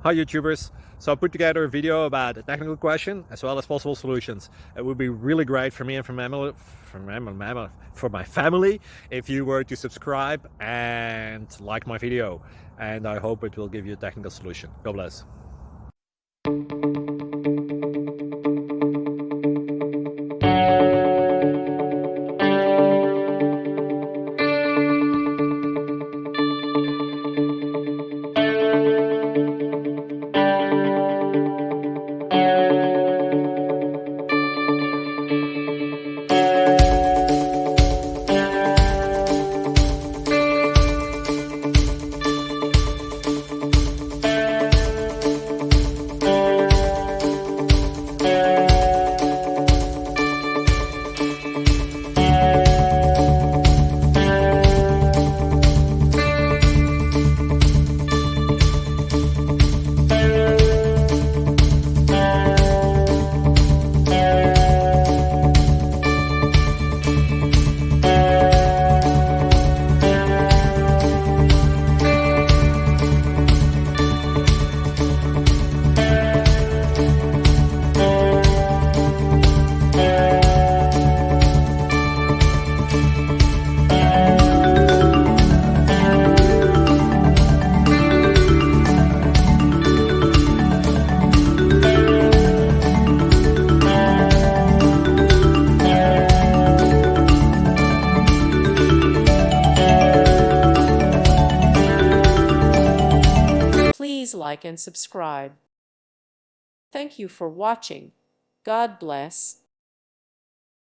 Hi YouTubers! So I put together a video about a technical question as well as possible solutions. It would be really great for me and for my family if you were to subscribe and like my video, and I hope it will give you a technical solution. God bless. Please like and subscribe. Thank you for watching. God bless.